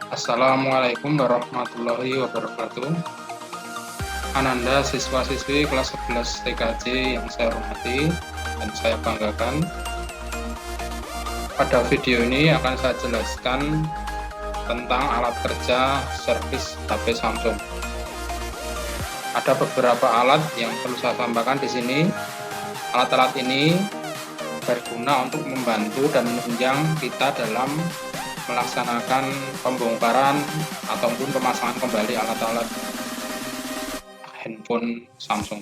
Assalamualaikum warahmatullahi wabarakatuh. Ananda, siswa-siswi kelas 11 TKJ yang saya hormati dan saya banggakan. Pada video ini akan saya jelaskan tentang alat kerja servis HP Samsung. Ada beberapa alat yang perlu saya sampaikan di sini. Alat-alat ini berguna untuk membantu dan menunjang kita dalam melaksanakan pembongkaran ataupun pemasangan kembali alat-alat handphone Samsung.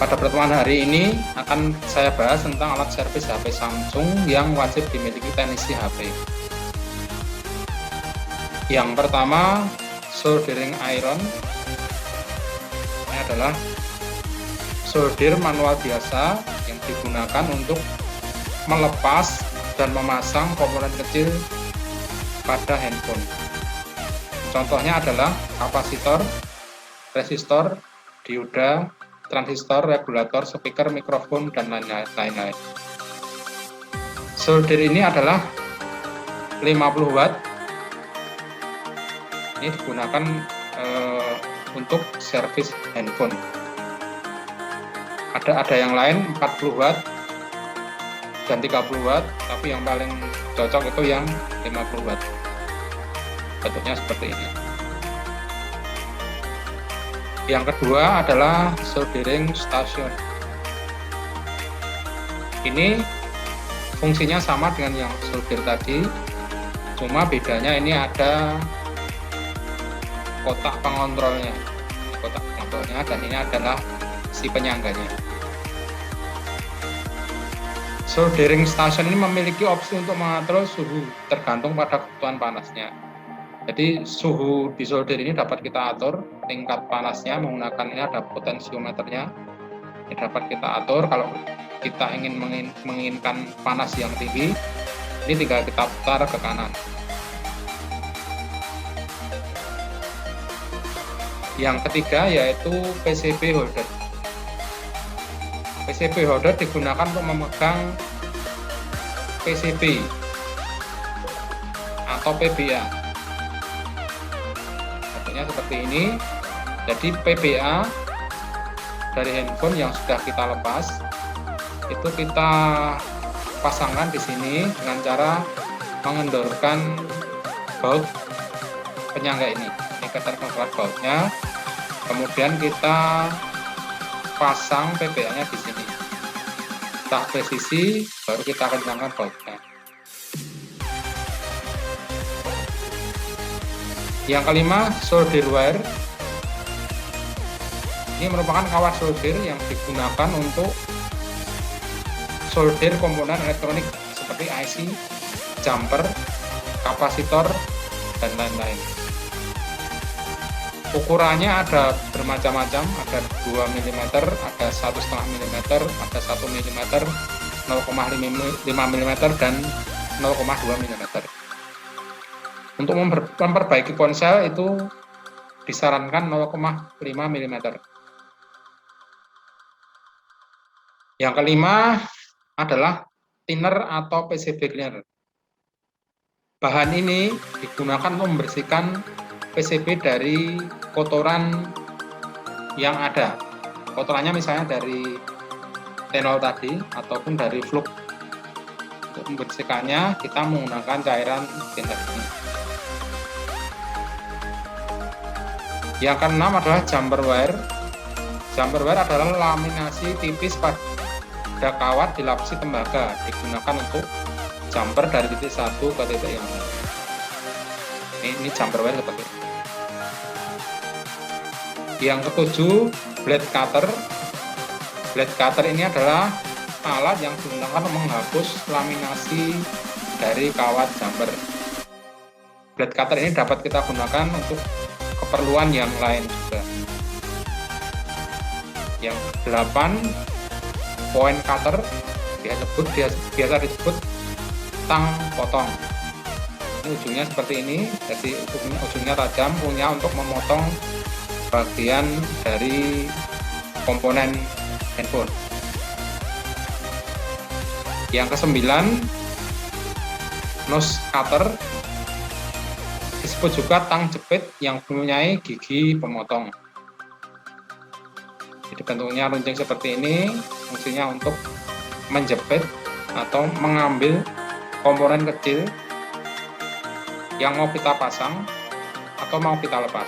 Pada pertemuan hari ini akan saya bahas tentang alat servis HP Samsung yang wajib dimiliki teknisi HP. Yang pertama, soldering iron. Ini adalah solder manual biasa yang digunakan untuk melepas dan memasang komponen kecil pada handphone. Contohnya adalah kapasitor, resistor, dioda, transistor, regulator, speaker, mikrofon, dan lain-lain. Solder ini adalah 50 watt. Ini digunakan untuk servis handphone. Ada yang lain 40 watt dan 30 watt, tapi yang paling cocok itu yang 50 watt. Bentuknya seperti ini. Yang kedua adalah soldering station. Ini fungsinya sama dengan yang solder tadi, cuma bedanya ini ada kotak pengontrolnya. Kotak pengontrolnya, dan ini adalah si penyangganya. Soldering station ini memiliki opsi untuk mengatur suhu tergantung pada kebutuhan panasnya. Jadi suhu di solder ini dapat kita atur, tingkat panasnya menggunakan, ini ada potensiometernya. Ini dapat kita atur kalau kita ingin menginginkan panas yang tinggi, ini tinggal kita putar ke kanan. Yang ketiga yaitu PCB holder. PCB holder digunakan untuk memegang PCB atau PBA. Bentuknya seperti ini. Jadi PBA dari handphone yang sudah kita lepas itu kita pasangkan di sini dengan cara mengendorkan baut penyangga ini. Ini keterkongklat bautnya. Kemudian kita pasang PBA-nya di sini. Kita presisi, baru kita kencangkan bautnya. Yang kelima, solder wire. Ini merupakan kawat solder yang digunakan untuk solder komponen elektronik seperti IC, jumper, kapasitor, dan lain-lain. Ukurannya ada bermacam-macam, ada 2 mm, ada 1,5 mm, ada 1 mm, 0,5 mm, dan 0,2 mm. Untuk memperbaiki ponsel itu disarankan 0,5 mm. Yang kelima adalah thinner atau PCB cleaner. Bahan ini digunakan untuk membersihkan PCB dari kotoran yang ada. Kotorannya misalnya dari tenol tadi ataupun dari fluk. Untuk membersihkannya kita menggunakan cairan thinner ini. Yang keenam adalah jumper wire. Jumper wire adalah laminasi tipis pada kawat dilapisi tembaga, digunakan untuk jumper dari titik satu ke titik yang lain. Ini jumper wire seperti ini. Yang ketujuh, blade cutter. Blade cutter ini adalah alat yang digunakan untuk menghapus laminasi dari kawat jumper. Blade cutter ini dapat kita gunakan untuk keperluan yang lain juga. Yang 8, point cutter, biasa disebut tang potong. Ini ujungnya seperti ini, jadi ujungnya tajam, punya untuk memotong bagian dari komponen handphone. Yang kesembilan, nose cutter, disebut juga tang jepit yang mempunyai gigi pemotong. Jadi bentuknya runcing seperti ini, fungsinya untuk menjepit atau mengambil komponen kecil yang mau kita pasang atau mau kita lepas.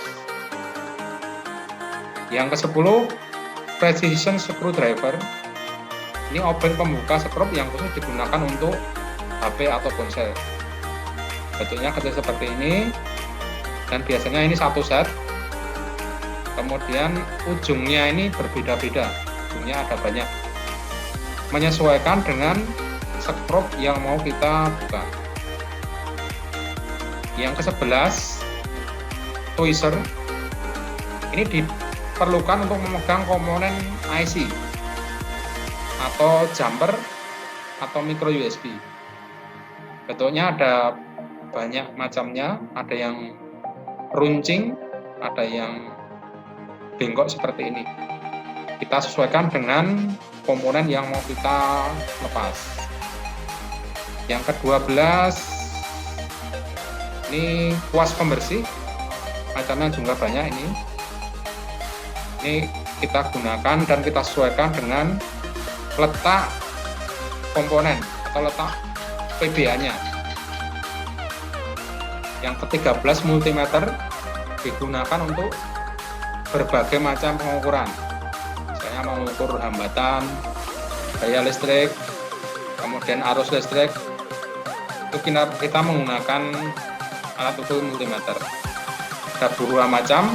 Yang ke-10, precision screwdriver. Ini obeng pembuka skrup yang khusus digunakan untuk HP atau ponsel. Bentuknya kecil seperti ini, dan biasanya ini satu set. Kemudian ujungnya ini berbeda-beda, ujungnya ada banyak, menyesuaikan dengan skrup yang mau kita buka. Yang ke-11, tweezer. Ini diperlukan untuk memegang komponen IC atau jumper atau micro USB. Bentuknya ada banyak macamnya, ada yang runcing, ada yang bengkok seperti ini. Kita sesuaikan dengan komponen yang mau kita lepas. Yang ke-12, ini kuas pembersih, macamnya juga banyak ini. Ini kita gunakan dan kita sesuaikan dengan letak komponen atau letak PBA-nya. Yang ke-13, multimeter, digunakan untuk berbagai macam pengukuran. Misalnya mengukur hambatan, daya listrik, kemudian arus listrik, itu kita menggunakan alat ukur multimeter. Ada beberapa macam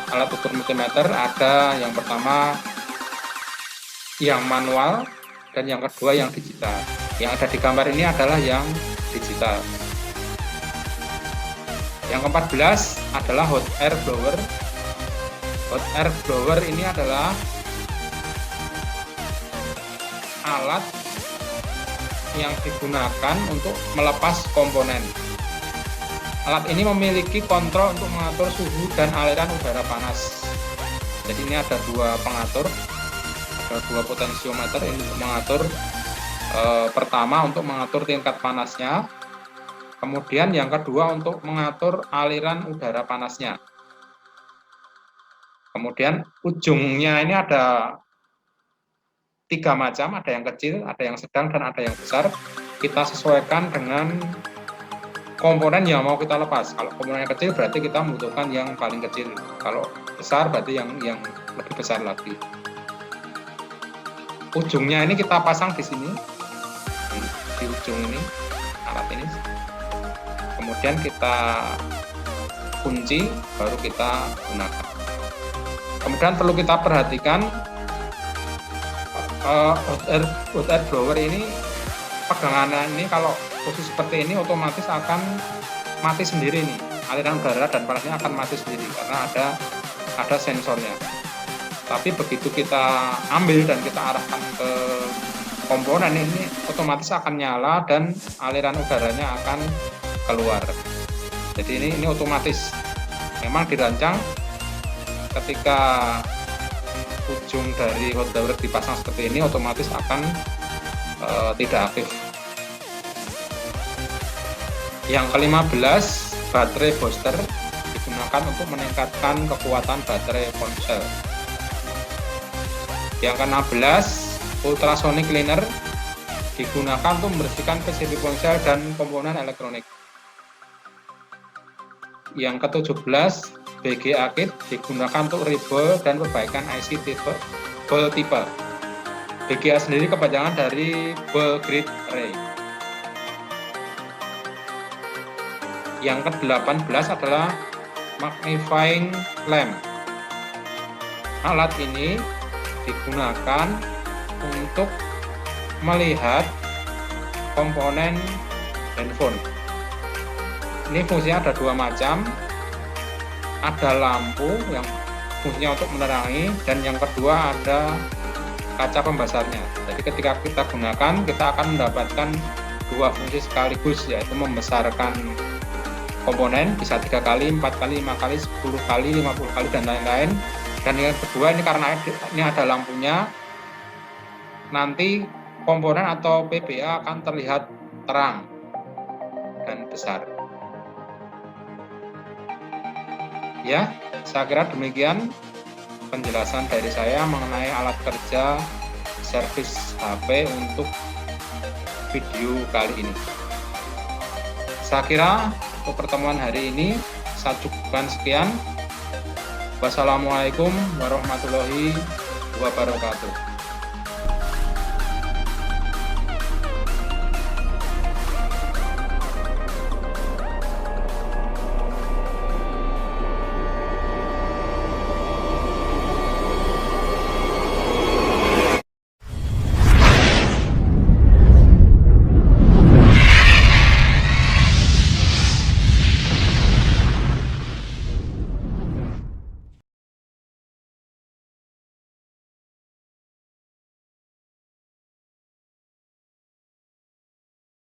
alat ukur multimeter, ada yang pertama yang manual dan yang kedua yang digital. Yang ada di gambar ini adalah yang digital. Yang ke-14 adalah hot air blower. Hot air blower ini adalah alat yang digunakan untuk melepas komponen. Alat ini memiliki kontrol untuk mengatur suhu dan aliran udara panas. Jadi ini ada dua pengatur, ada dua potensiometer ini untuk mengatur. Pertama untuk mengatur tingkat panasnya, kemudian yang kedua untuk mengatur aliran udara panasnya. Kemudian ujungnya ini ada tiga macam, ada yang kecil, ada yang sedang, dan ada yang besar. Kita sesuaikan dengan komponen yang mau kita lepas. Kalau komponen yang kecil berarti kita membutuhkan yang paling kecil. Kalau besar berarti yang lebih besar lagi. Ujungnya ini kita pasang di sini, di ujung ini, alat ini. Kemudian kita kunci, baru kita gunakan. Kemudian perlu kita perhatikan hot air blower ini, pegangannya ini kalau posisi seperti ini otomatis akan mati sendiri nih, aliran udara dan panasnya akan mati sendiri karena ada sensornya. Tapi begitu kita ambil dan kita arahkan ke komponen ini, otomatis akan nyala dan aliran udaranya akan keluar. Jadi ini otomatis, memang dirancang ketika ujung dari hot blower dipasang seperti ini, otomatis akan tidak aktif. Yang ke-15, baterai booster, digunakan untuk meningkatkan kekuatan baterai ponsel. Yang ke-16, ultrasonic cleaner, digunakan untuk membersihkan PCB ponsel dan komponen elektronik. Yang ke-17, BGA kit, digunakan untuk rebuild dan perbaikan IC tipe. BGA sendiri kepanjangan dari Ball Grid Array. Yang ke-18 adalah magnifying lamp. Alat ini digunakan untuk melihat komponen handphone. Ini fungsinya ada dua macam. Ada lampu yang fungsinya untuk menerangi, dan yang kedua ada kaca pembesarnya. Jadi ketika kita gunakan, kita akan mendapatkan dua fungsi sekaligus, yaitu membesarkan komponen bisa 3 kali, 4 kali, 5 kali, 10 kali, 50 kali, dan lain-lain. Dan yang kedua, ini karena ini ada lampunya, nanti komponen atau PBA akan terlihat terang dan besar. Ya, saya kira demikian penjelasan dari saya mengenai alat kerja servis HP untuk video kali ini. Saya kira untuk pertemuan hari ini saya cukupkan sekian. Wassalamualaikum warahmatullahi wabarakatuh.